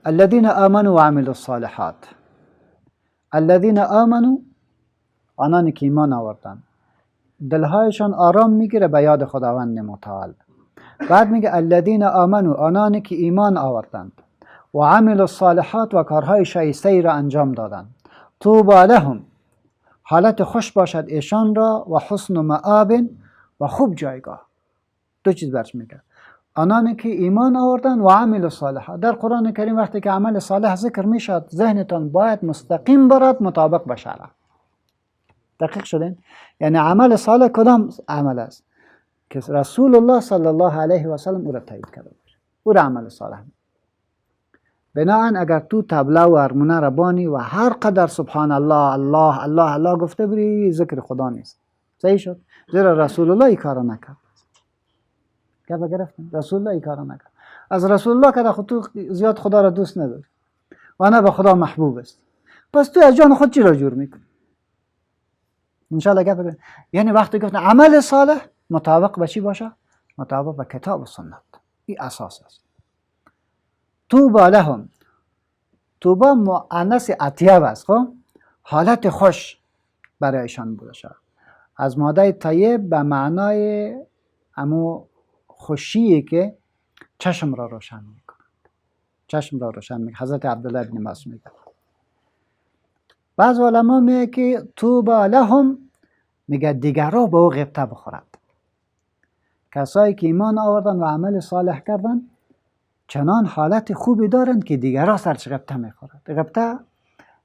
الذين آمنوا وعملوا الصالحات. الذين آمنوا، آنانی که ایمان آوردن، دلهایشان آرام میگیره به یاد خداوند متعال. بعد میگه الذين آمنوا، آنانی که ایمان آوردند، و عملوا الصالحات، و کارهای شایسته را انجام دادند. طوبی لهم، حالت خوش باشد ایشان را، و حسن مآب، و خوب جایگاه. دو چیز برش میگه، آنانی که ایمان آوردن و عمل الصالحات. در قرآن کریم وقتی که عمل صالح ذکر میشد، ذهنتان باید مستقیم برد مطابق به شرع. دقیق شدین؟ یعنی عمل صالح کدام عمل است که رسول الله صلی الله علیه و سلم او را تایید کرده باشه، او را عمل صالح. بناهن اگر تو تبله و ارمونه را بانی و هر قدر سبحان الله الله الله الله گفته بری، ذکر خدا نیست. صحیح شد؟ زیرا رسول الله ای کارا نکرد. گفت گرفتن رسول الله ای کارا نکرد. از رسول الله که خود تو زیاد خدا را دوست نداری و نه به خدا محبوب است، پس تو از جان خود چی را جور میکنی؟ انشاءالله گفت. یعنی وقتی گفتن عمل صالح مطابق به چی باشه؟ مطابق به کتاب و سنت. این اساس است. طوبی لهم، طوبی مؤنث اطیب است، خب حالت خوش برایشان بوده شد. از ماده طیب به معنای امو خوشیه که چشم را روشن میکنه. چشم را روشن میکنه. حضرت عبدالله ابن مسعود میگه. بعض علما میگه که طوبی لهم میگه دیگرها به او غبطه بخورد. کسایی که ایمان آوردن و عمل صالح کردن چنان حالت خوبی دارند که دیگرها سرش غبطه میخورد. غبطه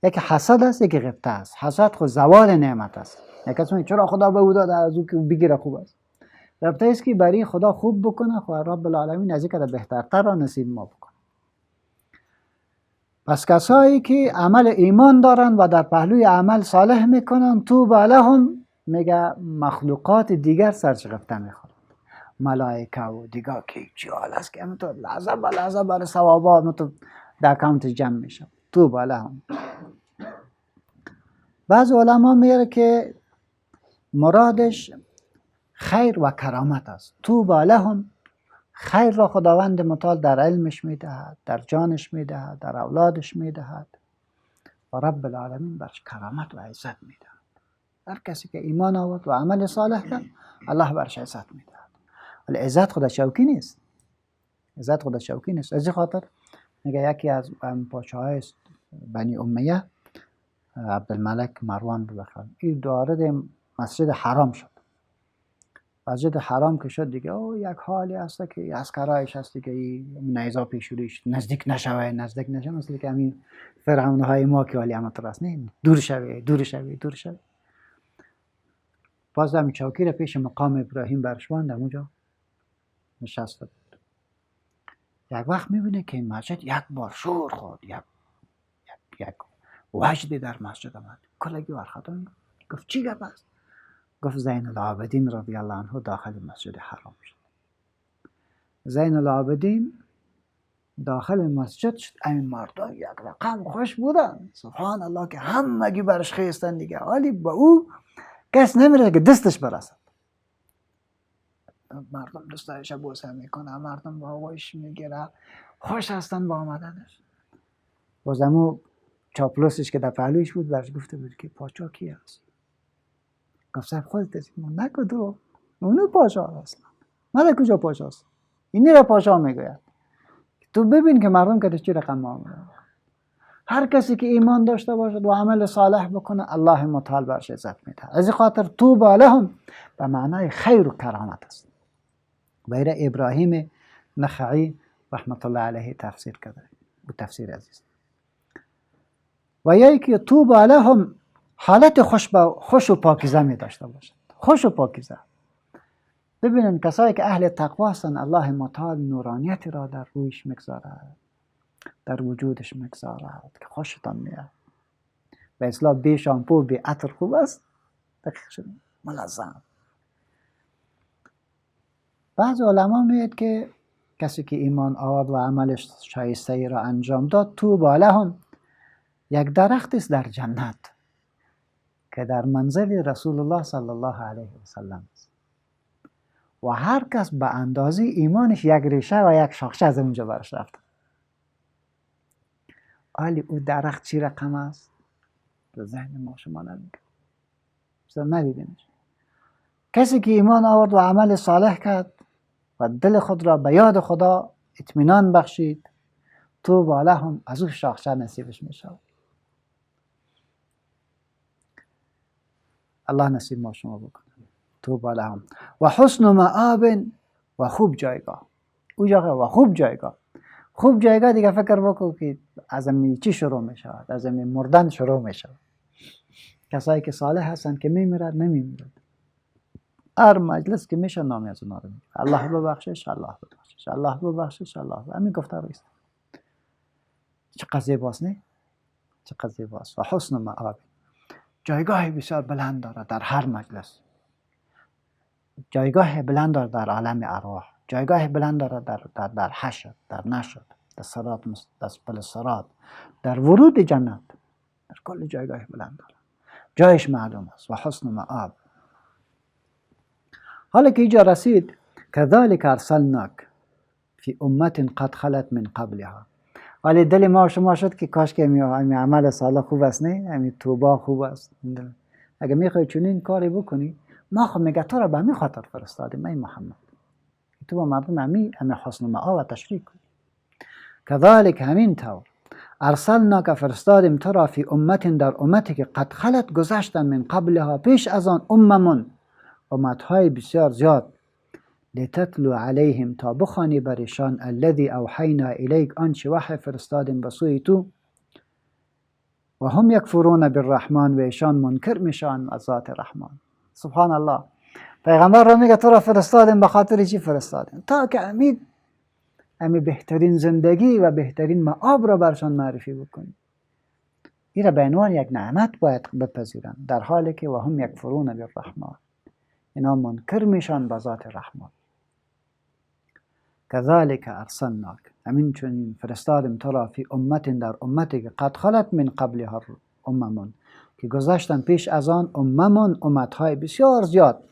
یکی حسد است، یکی غبطه است. حسد خود زوال نعمت است. یکی کسی میگه چرا خدا به او داده از او که بگیره خوب است. غبطه است که برای خدا خوب بکنه، خو رب العالمین از اینکه بهترتر را نصیب ما بکنه. پس کسایی که عمل ایمان دارن و در پهلوی عمل صالح میکنن، طوبی لهم میگه مخلوقات دیگر سرش غبطه میخورن. ملائکه و دیگه که چی حال است که همینطور لحظه به لحظه برای ثوابا همینطور در اکانت جمع میشه. طوبی لهم. بعض علما میگه که مرادش خیر و کرامت است. طوبی لهم، خیر را خداوند متعال در علمش میدهد، در جانش میدهد، در اولادش میدهد و رب العالمین برش کرامت و عزت میدهد. هر کسی که ایمان آورد و عمل صالح کرد، الله برش عزت میدهد. ولی عزت خدا شوکی نیست. عزت خدا شوکی نیست. از این خاطر میگه یکی از پادشاهای بنی امیه، عبدالملک مروان بخیر، این وارد مسجد حرام شد. مسجد حرام که شد دیگه یک حالی هست که عسکرایش هست دیگه، نیزا پیشوریش نزدیک نشوه مثل که همین فرعون های ما که ولی امت راست نه، دور شوه. باز همین چوکی را پیش مقام ابراهیم برشوند، اونجا نشسته بود. یک وقت میبینه که این مسجد یک بار شور خورد، یک وجدی در مسجد آمد. کلگی ورخطا گفت چی گپ است؟ گفت زین العابدین رضی الله عنه داخل مسجد حرام شد. زین العابدین داخل مسجد شد. این مردم یک رقم خوش بودن، سبحان الله، که همگی برش خیستن دیگه. ولی با او کس نمیره که دستش برسد. مردم دستایش بوسه میکنه، مردم با آقایش میگیره، خوش هستن با آمدنش. بازمو چاپلوسش که در پهلویش بود برش گفته بود که پاچا کی هست؟ گفت صاحب خودت هستی. نکو درو، اونو پاشا هست. من کجا پاشا هست؟ اینی را پاشا میگوید. تو ببین که مردم که چی رقم معامله. هر کسی که ایمان داشته باشد و عمل صالح بکنه، الله متعال برش عزت میده. از این خاطر طوبی لهم به معنای خیر و کرامت است. غیر ابراهیم نخعی رحمت الله علیه تفسیر کرده. و تفسیر عزیز. و یکی طوبی لهم حالت خوش و پاکیزه می داشته باشد. خوش و پاکیزه. ببینن کسایی که اهل تقوا هستن، الله متعال نورانیت را در رویش میگذارد، در وجودش میگذارد که خوشتان میاد. به اصطلاح بی شامپو بی عطر خوب است، دقیق شد، منظم. بعض علما میگن که کسی که ایمان آورد و عملش شایسته ای را انجام داد، طوبی لهم یک درخت است در جنت که در منزل رسول الله صلی الله علیه و سلم است و هر کس به اندازه ایمانش یک ریشه و یک شاخشه از اونجا برش رفته. حالی او درخت چی رقم است؟ به ذهن ما شما نمیگه، بسیار ندیدیمش. کسی که ایمان آورد و عمل صالح کرد و دل خود را به یاد خدا اطمینان بخشید، تو بالا هم از او شاخچه نصیبش می شود. الله نصیب ما شما بکنه. تو بالا هم و حسن مآب و خوب جایگاه. او جاگه و خوب جایگاه. خوب جایگاه دیگه فکر بکن که از امی چی شروع می شود؟ از امی مردن شروع می شود. کسایی که صالح هستن که می میرد نمی میرد. هر مجلس که میشه نامی از اونا رو میگه. الله ببخشش، الله ببخشش، الله ببخشش، الله. همین گفته رویست. چه قضیه باست نه؟ چه قضیه باست. و حسن مآب. جایگاه بسیار بلند داره در هر مجلس. جایگاه بلند داره در عالم ارواح. جایگاه بلند داره در حشر، در نشر، در صراط، در پل صراط، در ورود جنت. در کل جایگاه بلند داره. جایش معلوم است. و حسن مآب. حالا که اینجا رسید، كذلك ارسلناک فی امت قد خلت من قبلها. ولی دل ما شما شد که کاش که همین عمل صالح خوب است، نه همین توبه خوب است. اگه میخوای چنین کاری بکنی، ما خب میگه تو را به همین خاطر فرستادیم ای محمد، تو با مردم همین حسن مآب تشریک کنی. كذلك همین طور ارسلناک فرستادیم تو را فی امت در امتی که قد خلت گذشتن من قبلها پیش از آن امتهای بسیار زیاد، لتتلو علیهم تا بخوانی برشان الذی اوحینا الیک آنچه وحی فرستادیم به سوی تو، و هم یکفرون بالرحمن و ایشان منکر میشن از ذات رحمان. سبحان الله. پیغمبر را میگه تو را فرستادیم به خاطر چی فرستادیم؟ تا که امی بهترین زندگی و بهترین مآب را برشان معرفی بکنی. این را به عنوان یک نعمت باید بپذیرن، در حالی که و هم یکفرون بالرحمن، اینا منکر میشن به ذات رحمان. كذلك ارسلناک همین چنین فرستادیم تو را فی امت در امتی که قد خلت من قبلها اممون که گذشتن پیش از آن امتهای بسیار زیاد،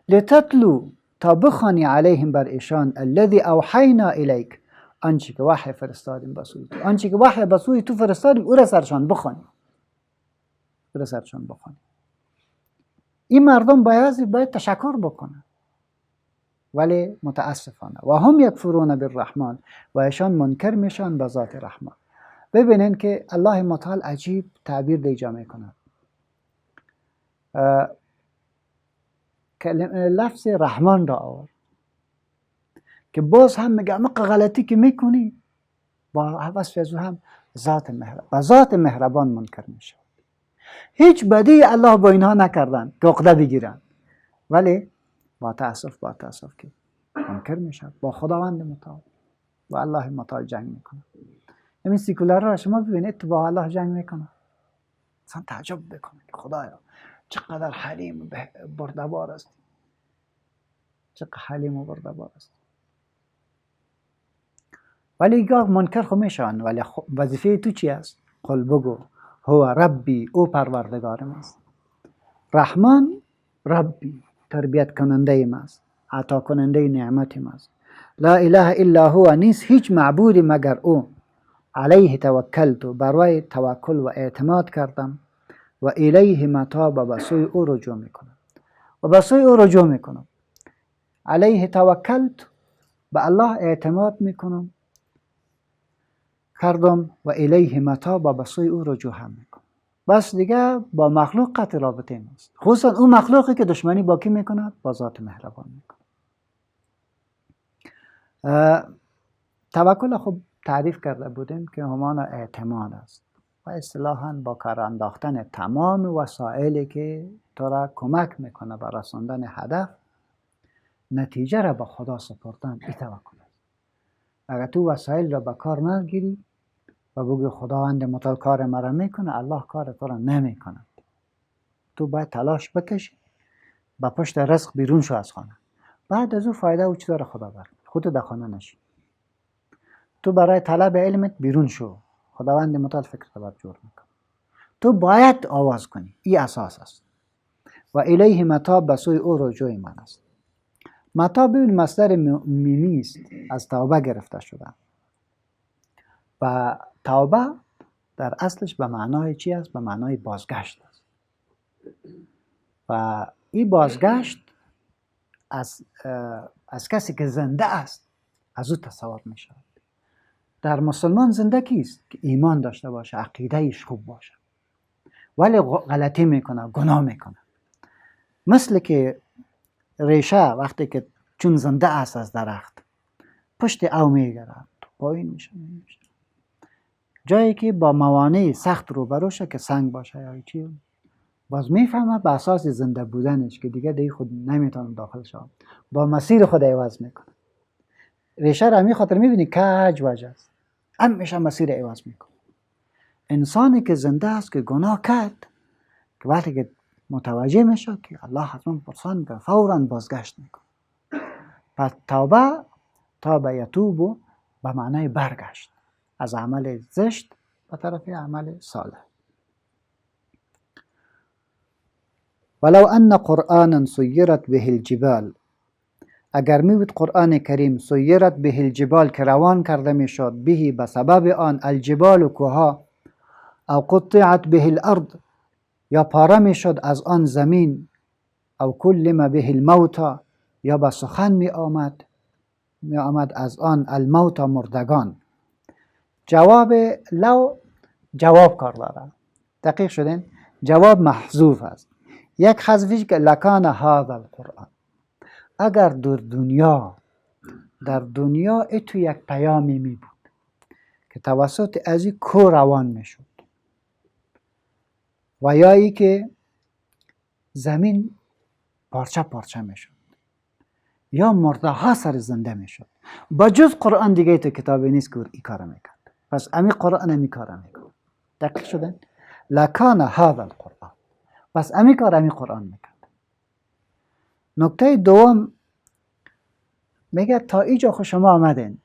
لتتلو تا بخوانی علیهم بر ایشان الذی اوحینا الیک آنچه که وحی فرستادیم به سوی تو، آنچه که وحی به سوی تو فرستادیم او را سرشان بخوانی، او را سرشان بخوانی. این مردم باید تشکر بکنن، ولی متاسفانه و هم یکفرون بالرحمن و ایشان منکر میشن به ذات رحمان. ببینین که الله متعال عجیب تعبیر دیجا میکنه. لفظ رحمان را آورد که باز هم میگه اما غلطی که میکنی با وصف از هم ذات مهربان منکر میشه. هیچ بدی الله با اینها نکردن که عقده بگیرن، ولی با تاسف که منکر میشه با خداوند متعال و الله متعال جنگ میکنه. همین سیکولر را شما ببینید تو با الله جنگ میکنه، اصلا تعجب بکنه که خدایا چقدر حلیم و بردبار است، چقدر حلیم و بردبار است. ولی گاه منکر خو میشن، ولی وظیفه تو چی است؟ قل بگو هو ربی، او پروردگارم است. رحمان ربی، تربیت کننده ایم است، عطا کننده نعمتیم است. لا اله الا هو، نیست هیچ معبودی مگر او. علیه توکلت، بر وی توکل و اعتماد کردم. و الیه متاب، و بسوی او رجوع میکنم و بسوی او رجوع میکنم. علیه توکلت، به الله اعتماد میکنم کردم، و الیه متاب، و بسوی او رجوع هم میکنم. بس دیگه با مخلوق قطع رابطه نیست، خصوصا اون مخلوقی که دشمنی با کی میکند؟ با ذات مهربان میکند. توکل خب تعریف کرده بودیم که همان اعتماد است و اصطلاحاً با کار انداختن تمام وسایلی که تو را کمک میکنه به رساندن هدف، نتیجه را به خدا سپردن، این توکل است. اگر تو وسایل را به کار نگیری و بگی خداوند متعال کار مرا میکنه، الله کار تو را نمیکنه. تو باید تلاش بکشی با پشت رزق بیرون شو از خانه، بعد از او فایده او چی داره خدا بر خودت در خانه نشی. تو برای طلب علمت بیرون شو، خداوند متعال فکر بر جور میکنه. تو باید آواز کنی، این اساس است. و الیه متاب، بسوی او رجوع من است. متاب این مصدر میمی است، از توبه گرفته شده و توبه در اصلش به معنای چی است؟ به معنای بازگشت است. و این بازگشت از کسی که زنده است از او تصور می شود. در مسلمان زنده کیست؟ که ایمان داشته باشه، عقیده ایش خوب باشه، ولی غلطی میکنه، گناه میکنه. مثل که ریشه وقتی که چون زنده است از درخت پشت او میگره، پایین میشه. جایی که با موانع سخت روبروشه که سنگ باشه یا چی، باز میفهمه به اساس زنده بودنش که دیگه خود نمیتونه داخل شد، با مسیر خود عوض میکنه. ریشه را می خاطر میبینی کج وجه است، همیشه مسیر عوض میکنه. انسانی که زنده است که گناه کرد، که وقتی که متوجه میشه که الله حتما پرسان که فوراً بازگشت میکنه. پس توبه یتوب به معنای برگشت از عمل زشت به طرف عمل صالح. ولو ان قرآنا سیرت به الجبال، اگر می بود قرآن کریم سیرت به الجبال که روان کرده می شد، به به سبب آن الجبال و کوها، او قطعت به الارض یا پاره می شد از آن زمین، او کلم به الموتى یا به سخن می آمد از آن الموتى مردگان. جواب لو جواب کار داره، دقیق شدین؟ جواب محذوف است. یک حذفش که لکان هذا القرآن، اگر در دنیا تو یک پیامی می بود که توسط از این کو روان می شد، و یا ای که زمین پارچه پارچه می شد یا مرده ها سر زنده می شد، با جز قرآن دیگه تو کتابی نیست که این کار میکرد. پس امی قرآن امی کار میکرد. دقیق شدن؟ لکان هذا القرآن، پس امی کار امی قرآن میکرد. نکته دوم میگه تا اینجا خوش شما آمدین،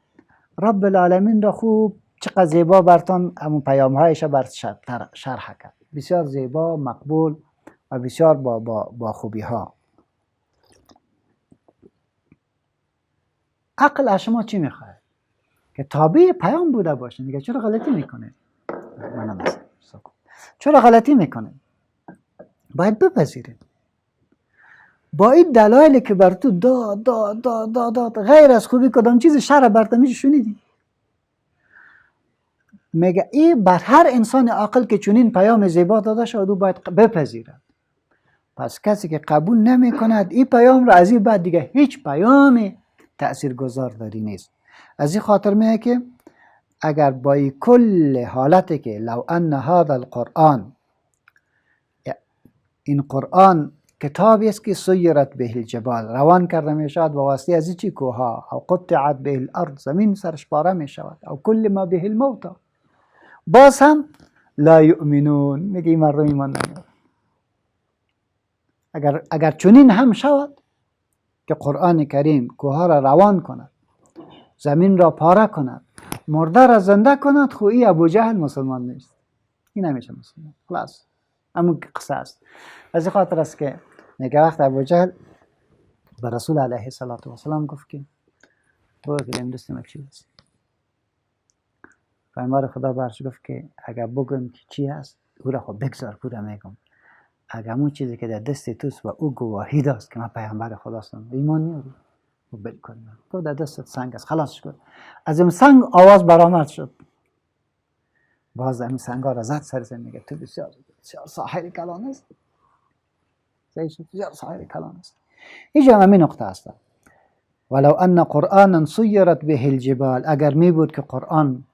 رب العالمین را خوب چقدر زیبا برتان همون پیام هایش بر شرح کرد، بسیار زیبا، مقبول و بسیار با خوبی ها. عقل از شما چی میخواد؟ که تابع پیام بوده باشین. دیگه چرا غلطی میکنه؟ چرا غلطی میکنه؟ باید بپذیرید. با این دلایلی که بر تو داد غیر از خوبی کدام چیز شر برته میشه شنیدی؟ میگه این بر هر انسان عاقل که چنین پیام زیبا داده شد او باید بپذیرد. پس کسی که قبول نمی کند این پیام را، از این بعد دیگه هیچ پیامی تأثیرگذار داری نیست. از این خاطر میگه که اگر با این کل حالتی که لو ان هذا القرآن، این قرآن کتابی است که سیرت به الجبال روان کرده می شود با واسطه از چی کوها، او قطعت به الارض زمین سرش پاره می شود، او کل ما به الموتى، باز هم لا یؤمنون، میگه این مردم ایمان نمیارن. اگر چنین هم شود که قرآن کریم کوها را روان کند، زمین را پاره کند، مرده را زنده کند، خو این ابو جهل مسلمان نیست، این نمیشه مسلمان. خلاص همون قصه است. از این خاطر است که میگه وقت ابو جهل به رسول علیه السلام گفت که بگیم دوستم چی است، پیامبر خدا برش گفت که اگر بگم که چی است او را خب بگذار، پورا میگم. اگر اون چیزی که در دست توست و او گواهی داشت که من پیامبر خداستم، ایمان نیاری و بالکل نه. گفت در دستت سنگ است، خلاص شد. از این سنگ آواز برآمد شد، باز همین سنگ ها را زد سر زمین. میگه تو بسیار ساحر کلان است، بسیار ساحر کلان است. اینجا همین نقطه است. ولو ان قرآنا سیرت به الجبال، اگر می بود که قرآن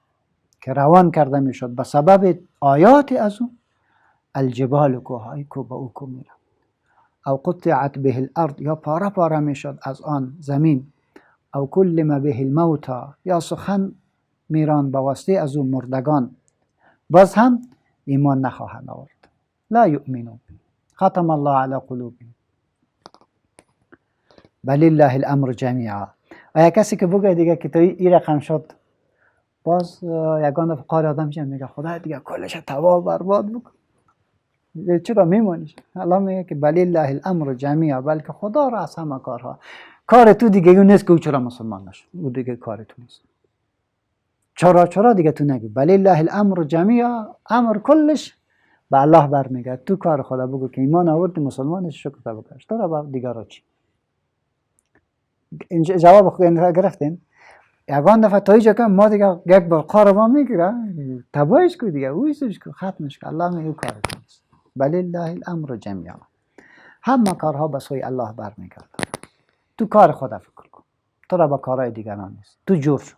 که روان کرده می شد به سبب آیات از او، الجبال کوهای کو با او کو میره، او قطعت به الارض یا پاره پاره می شد از آن زمین، او کلم به الموتى یا سخن میران با واسطه از او مردگان، باز هم ایمان نخواهند آورد. لا یؤمنون ختم الله علی قلوبهم بل الله الامر جمیعا. و کسی که بگه دیگه که تو این رقم شد، باز یگان فقار آدم میشه میگه خدا دیگه کلش تباه برباد بکن، چرا میمونیش؟ الله میگه که بل الله الامر جمیعا، بلکه خدا را از همه کارها. کار تو دیگه اون نیست که او چرا مسلمان نشد، او دیگه کار تو نیست. چرا دیگه تو نگی بل الله الامر جمیعا، امر کلش به الله برمیگرد. تو کار خدا بگو که ایمان آوردی مسلمان شکر بکش، تو را دیگرا چی؟ اینجا جواب خود گرفتین. یگان دفعه تا اینجا که ما دیگه یک بار کار ما میگیره تبایش کو دیگه اویسش کو ختمش کو. الله میگه کار کنید بل الله الامر جمیعا، همه کارها به سوی الله برمیگرده. تو کار خدا فکر کن، تو را با کارهای دیگران نیست. تو جور شو.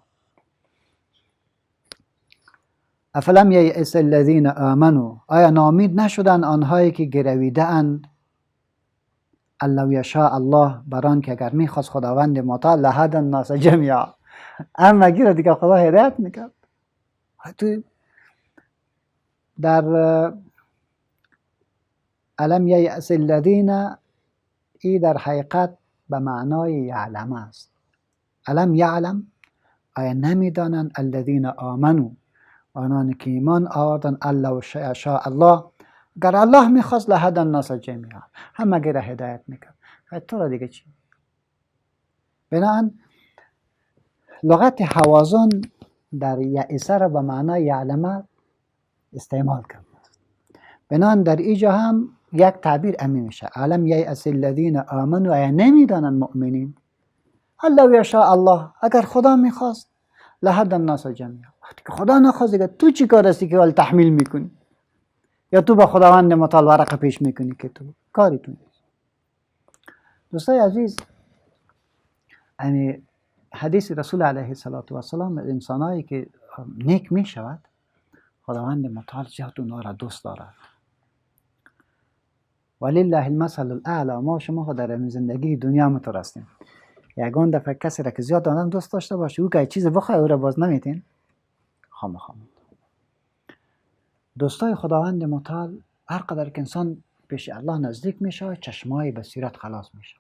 افلم ییأس الذین آمنوا، آیا ناامید نشدن آنهایی که گرویده اند، لو یشاء الله، بران که اگر میخواست خداوند متعال لهدی الناس جمیعا، اما گیره دیگه خدا هدایت میکرد. تو در الم ییأس الذین، ای در حقیقت به معنای یعلم است. الم یعلم، آیا نمیدانند الذین آمنوا، آنان که ایمان آوردن، لو یشاء الله، اگر الله میخواست لهدی الناس جمیعا، همه گیره هدایت میکرد. تو را دیگه چی؟ بنابراین لغت حوازن در یائسه را به معنای یعلمه استعمال کرد. بنابراین در اینجا هم یک تعبیر امی میشه، الم ییأس الذین آمنوا، آیا نمیدانند مؤمنین لو یشاء الله، اگر خدا میخواست لهدی الناس جمیعا. وقتی که خدا نخواست دیگه تو چی کار هستی که ول تحمیل میکنی، یا تو با خداوند متعال ورقه پیش میکنی که تو کاری تو نیست. دوستای عزیز، یعنی حدیث رسول علیه السلام، انسانایی که نیک می شود خداوند متعال زیاد اونها را دوست دارد. ولله المثل الاعلی، ما شما در این زندگی دنیا مترستیم. یگان دفعه کسی را که زیاد آدم دوست داشته باشه، او که چیز بخواه او را باز نمیتین خام. دوستای خداوند متعال هر قدر که انسان پیش الله نزدیک میشه، چشمای بصیرت خلاص میشه،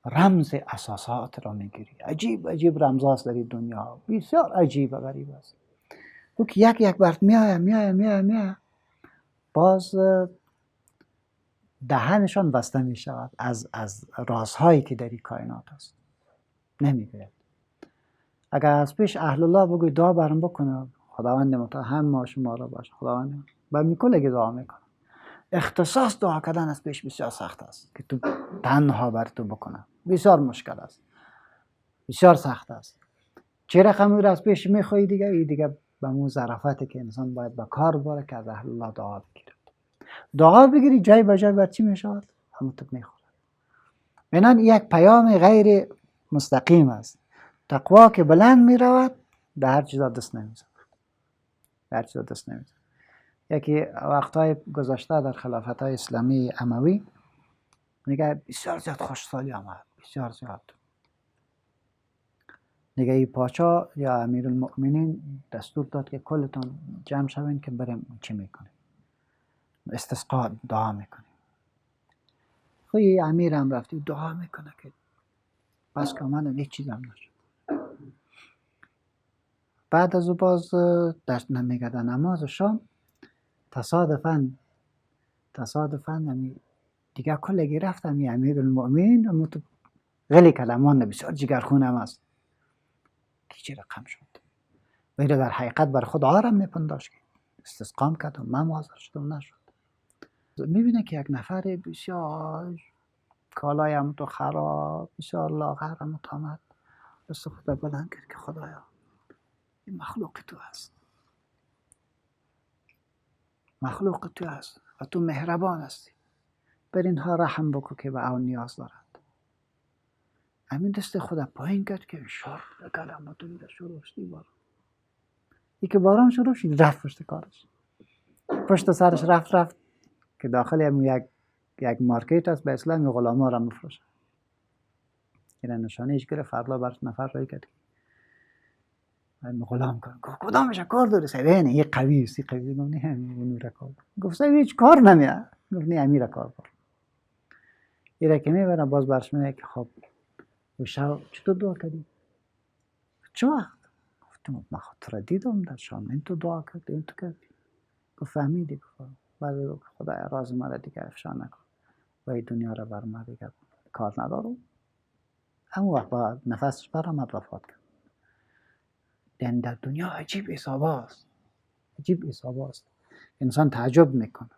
رمز اساسات را میگیری. عجیب رمزاست در این دنیا، بسیار عجیب و غریب است. او که یک برد میای باز دهنشان بسته می شود از رازهایی که در این کائنات است، نمیگوید. اگر از پیش اهل الله بگوی دعا برام بکنه خداوند متعال هم شما را باشه، خداوند با میکله دعا میکنه. اختصاص دعا کردن از پیش بسیار سخت است که تو تنها بر تو بکنه، بسیار مشکل است، بسیار سخت است. چه رقمی را از پیش میخوایی دیگه، این دیگه به مو ظرافتی که انسان باید به کار بره که از اهل الله دعا بگیری جای به جای بر چی میشود همون تو میخورد. بنان یک پیام غیر مستقیم است. تقوا که بلند میرود به هر چیزا دست نمیزد، یکی وقتهای گذشته در خلافت های اسلامی اموی میگه بسیار زیاد خوشحالی آمد، بسیار زیاد. دیگه ای پاچا یا امیرالمؤمنین دستور داد که کلتون جمع شوین که بریم چی میکنیم، استسقا دعا میکنیم. خوی امیر هم رفتی دعا میکنه که بس که من هیچ چیز هم نشد. بعد از او باز دست نمیگه در نماز شام تصادفاً دیگه کلگی رفتم یه امیرالمؤمنین و تو غلی کلمان بسیار جگرخونم است که چی رقم شد. ویده در حقیقت بر خود آرم میپنداشت که استسقام کرد و من حاضر شدم نشد. میبینه که یک نفر بسیار کالایم تو خراب، بسیار لاغرم تو آمد، دست خدا بلند کرد که خدایا این مخلوق تو هست، مخلوق تو هست و تو مهربان هستی، بر اینها رحم بکو که به آن نیاز دارد. همین دست خدا پایین کرد که شر کلمات رو شروع شد باران. ای که باران شروع شد رفت پشت کارش، پشت سرش رفت که داخل یک مارکت است به اسلام غلاما را مفروشه. این نشانهش گرفت، فردا برش نفر رای کرد من غلام کن. گفت کدامش کار داره سیدین؟ یه قوی است، قوی نه امیر کار. گفت سید هیچ کار نمیاد. گفت نه امیر کار کن. یه که میبره باز برش میگه که خب شب چطور دعا کردی؟ چه وقت؟ گفتم من خاطر دیدم در شام این تو دعا کردی، این تو کردی. گفت فهمیدی؟ گفت بعد گفت خدای راز مرا دیگه افشا نکن و این دنیا را بر ما دیگه کار ندارم. همون وقت با نفسش برآمد وفات کرد. در دنیا عجیب حساب است. انسان تعجب میکنه.